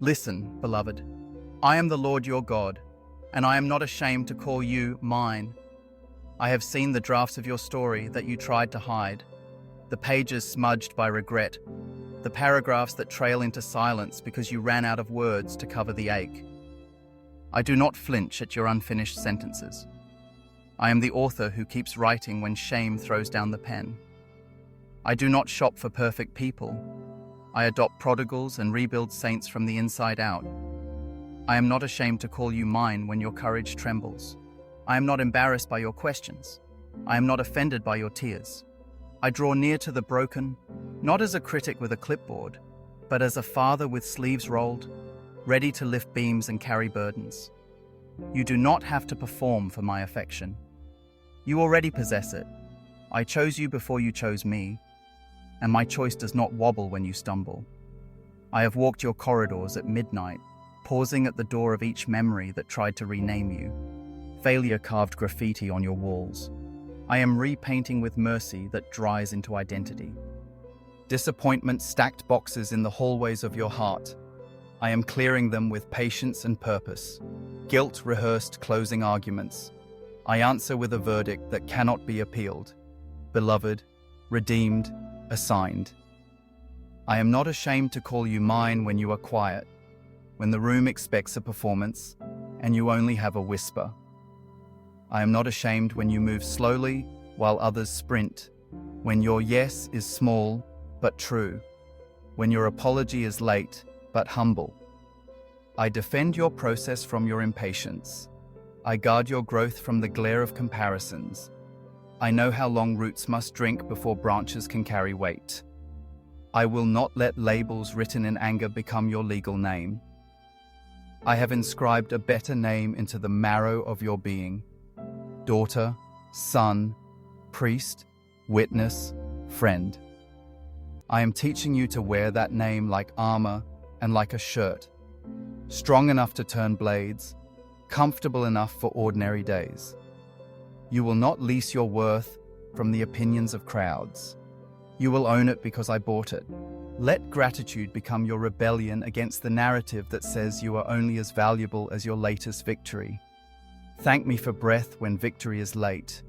Listen, beloved, I am the Lord your God, and I am not ashamed to call you mine. I have seen the drafts of your story that you tried to hide, the pages smudged by regret, the paragraphs that trail into silence because you ran out of words to cover the ache. I do not flinch at your unfinished sentences. I am the author who keeps writing when shame throws down the pen. I do not shop for perfect people. I adopt prodigals and rebuild saints from the inside out. I am not ashamed to call you mine when your courage trembles. I am not embarrassed by your questions. I am not offended by your tears. I draw near to the broken, not as a critic with a clipboard, but as a father with sleeves rolled, ready to lift beams and carry burdens. You do not have to perform for my affection. You already possess it. I chose you before you chose me, and my choice does not wobble when you stumble. I have walked your corridors at midnight, pausing at the door of each memory that tried to rename you. Failure carved graffiti on your walls. I am repainting with mercy that dries into identity. Disappointment stacked boxes in the hallways of your heart. I am clearing them with patience and purpose. Guilt rehearsed closing arguments. I answer with a verdict that cannot be appealed. Beloved, redeemed, assigned. I am not ashamed to call you mine when you are quiet, when the room expects a performance and you only have a whisper. I am not ashamed when you move slowly while others sprint, when your yes is small but true, when your apology is late but humble. I defend your process from your impatience. I guard your growth from the glare of comparisons. I know how long roots must drink before branches can carry weight. I will not let labels written in anger become your legal name. I have inscribed a better name into the marrow of your being. Daughter, son, priest, witness, friend. I am teaching you to wear that name like armor and like a shirt, strong enough to turn blades, comfortable enough for ordinary days. You will not lease your worth from the opinions of crowds. You will own it because I bought it. Let gratitude become your rebellion against the narrative that says you are only as valuable as your latest victory. Thank me for breath when victory is late.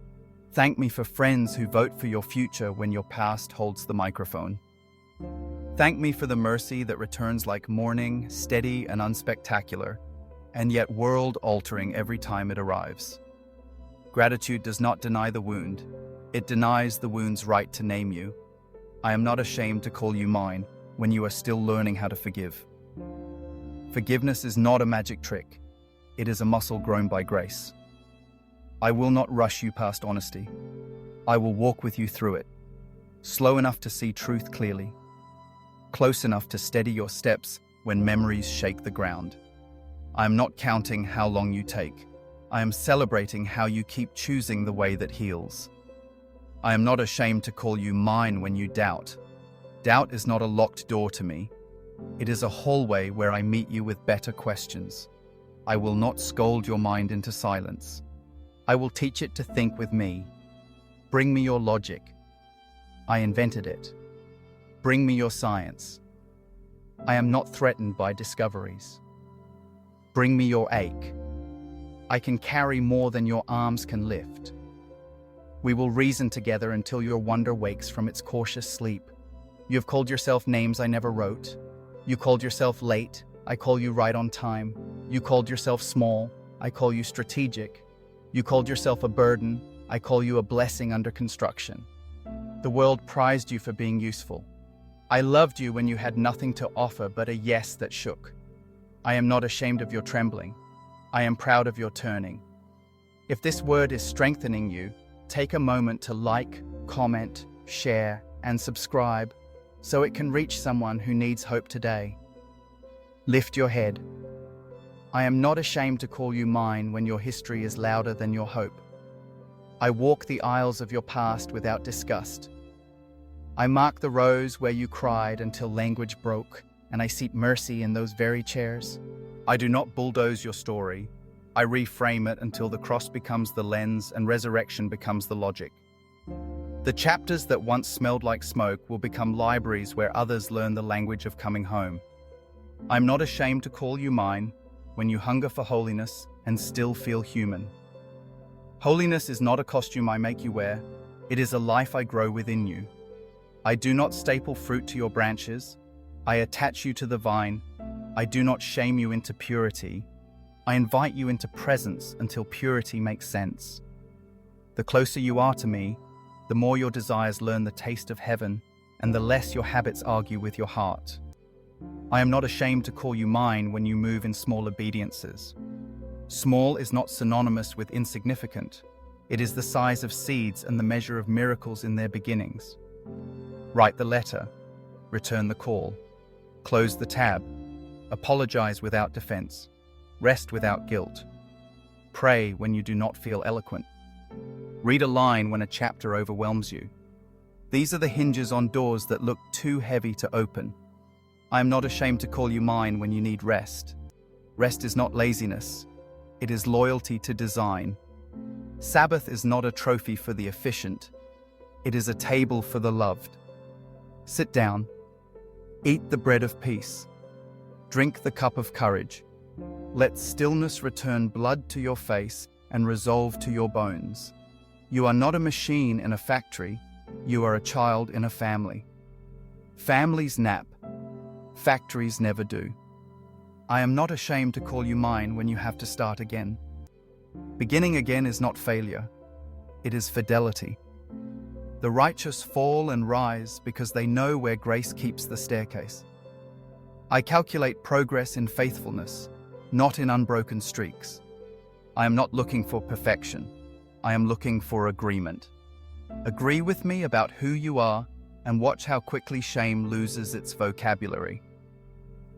Thank me for friends who vote for your future when your past holds the microphone. Thank me for the mercy that returns like morning, steady and unspectacular, and yet world-altering every time it arrives. Gratitude does not deny the wound. It denies the wound's right to name you. I am not ashamed to call you mine when you are still learning how to forgive. Forgiveness is not a magic trick. It is a muscle grown by grace. I will not rush you past honesty. I will walk with you through it, slow enough to see truth clearly, close enough to steady your steps when memories shake the ground. I am not counting how long you take. I am celebrating how you keep choosing the way that heals. I am not ashamed to call you mine when you doubt. Doubt is not a locked door to me. It is a hallway where I meet you with better questions. I will not scold your mind into silence. I will teach it to think with me. Bring me your logic. I invented it. Bring me your science. I am not threatened by discoveries. Bring me your ache. I can carry more than your arms can lift. We will reason together until your wonder wakes from its cautious sleep. You have called yourself names I never wrote. You called yourself late. I call you right on time. You called yourself small. I call you strategic. You called yourself a burden. I call you a blessing under construction. The world prized you for being useful. I loved you when you had nothing to offer but a yes that shook. I am not ashamed of your trembling. I am proud of your turning. If this word is strengthening you, take a moment to like, comment, share, and subscribe so it can reach someone who needs hope today. Lift your head. I am not ashamed to call you mine when your history is louder than your hope. I walk the aisles of your past without disgust. I mark the rows where you cried until language broke, and I seek mercy in those very chairs. I do not bulldoze your story. I reframe it until the cross becomes the lens and resurrection becomes the logic. The chapters that once smelled like smoke will become libraries where others learn the language of coming home. I'm not ashamed to call you mine when you hunger for holiness and still feel human. Holiness is not a costume I make you wear, it is a life I grow within you. I do not staple fruit to your branches, I attach you to the vine. I do not shame you into purity, I invite you into presence until purity makes sense. The closer you are to me, the more your desires learn the taste of heaven, and the less your habits argue with your heart. I am not ashamed to call you mine when you move in small obediences. Small is not synonymous with insignificant. It is the size of seeds and the measure of miracles in their beginnings. Write the letter, return the call, close the tab, apologize without defense, rest without guilt, pray when you do not feel eloquent, read a line when a chapter overwhelms you. These are the hinges on doors that look too heavy to open. I am not ashamed to call you mine when you need rest. Rest is not laziness. It is loyalty to design. Sabbath is not a trophy for the efficient. It is a table for the loved. Sit down. Eat the bread of peace. Drink the cup of courage. Let stillness return blood to your face and resolve to your bones. You are not a machine in a factory. You are a child in a family. Families nap. Factories never do. I am not ashamed to call you mine when you have to start again. Beginning again is not failure. It is fidelity. The righteous fall and rise because they know where grace keeps the staircase. I calculate progress in faithfulness, not in unbroken streaks. I am not looking for perfection. I am looking for agreement. Agree with me about who you are and watch how quickly shame loses its vocabulary.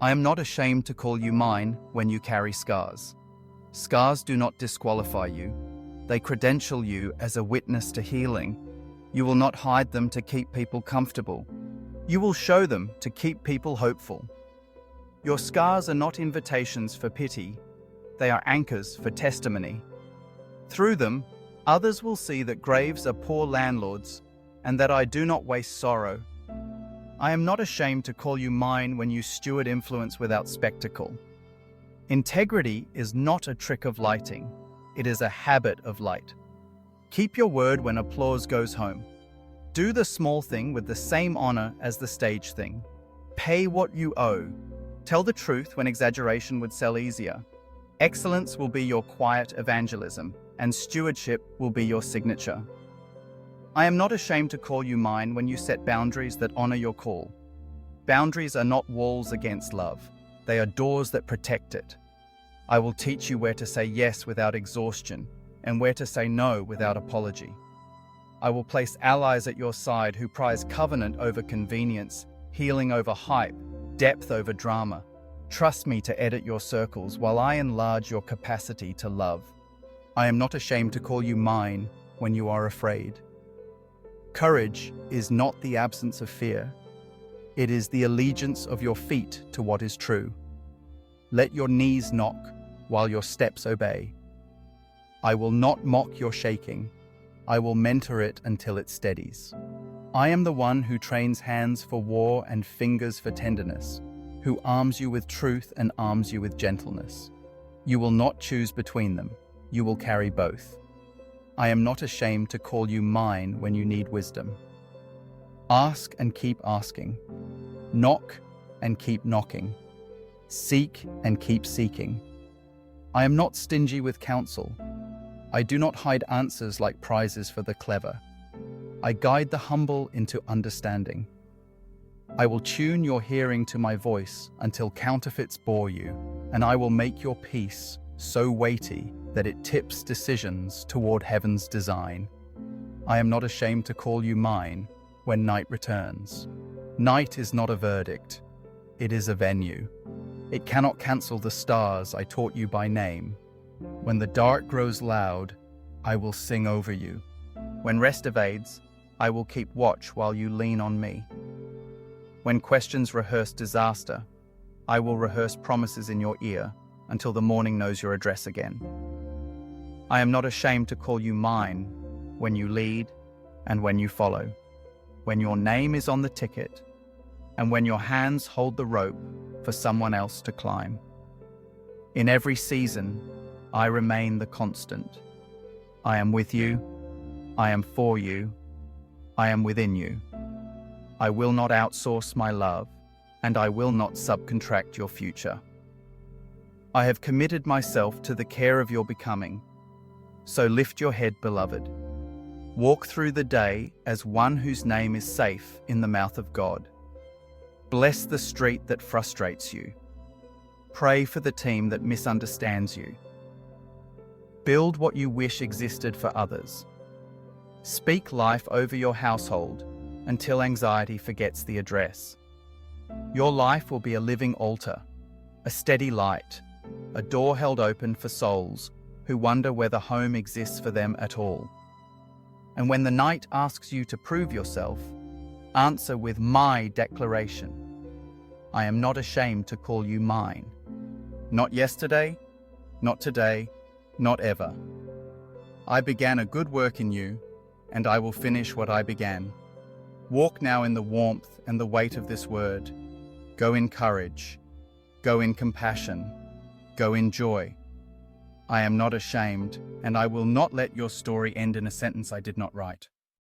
I am not ashamed to call you mine when you carry scars. Scars do not disqualify you. They credential you as a witness to healing. You will not hide them to keep people comfortable. You will show them to keep people hopeful. Your scars are not invitations for pity. They are anchors for testimony. Through them, others will see that graves are poor landlords and that I do not waste sorrow. I am not ashamed to call you mine when you steward influence without spectacle. Integrity is not a trick of lighting. It is a habit of light. Keep your word when applause goes home. Do the small thing with the same honor as the stage thing. Pay what you owe. Tell the truth when exaggeration would sell easier. Excellence will be your quiet evangelism, and stewardship will be your signature. I am not ashamed to call you mine when you set boundaries that honor your call. Boundaries are not walls against love. They are doors that protect it. I will teach you where to say yes without exhaustion and where to say no without apology. I will place allies at your side who prize covenant over convenience, healing over hype, depth over drama. Trust me to edit your circles while I enlarge your capacity to love. I am not ashamed to call you mine when you are afraid. Courage is not the absence of fear. It is the allegiance of your feet to what is true. Let your knees knock while your steps obey. I will not mock your shaking. I will mentor it until it steadies. I am the one who trains hands for war and fingers for tenderness, who arms you with truth and arms you with gentleness. You will not choose between them. You will carry both. I am not ashamed to call you mine when you need wisdom. Ask and keep asking. Knock and keep knocking. Seek and keep seeking. I am not stingy with counsel. I do not hide answers like prizes for the clever. I guide the humble into understanding. I will tune your hearing to my voice until counterfeits bore you, and I will make your peace so weighty that it tips decisions toward heaven's design. I am not ashamed to call you mine when night returns. Night is not a verdict. It is a venue. It cannot cancel the stars I taught you by name. When the dark grows loud, I will sing over you. When rest evades, I will keep watch while you lean on me. When questions rehearse disaster, I will rehearse promises in your ear until the morning knows your address again. I am not ashamed to call you mine when you lead and when you follow, when your name is on the ticket, and when your hands hold the rope for someone else to climb. In every season, I remain the constant. I am with you. I am for you. I am within you. I will not outsource my love, and I will not subcontract your future. I have committed myself to the care of your becoming. So lift your head, beloved. Walk through the day as one whose name is safe in the mouth of God. Bless the street that frustrates you. Pray for the team that misunderstands you. Build what you wish existed for others. Speak life over your household until anxiety forgets the address. Your life will be a living altar, a steady light, a door held open for souls who wonder whether home exists for them at all. And when the night asks you to prove yourself, answer with my declaration. I am not ashamed to call you mine. Not yesterday, not today, not ever. I began a good work in you, and I will finish what I began. Walk now in the warmth and the weight of this word. Go in courage. Go in compassion. Go in joy. I am not ashamed, and I will not let your story end in a sentence I did not write.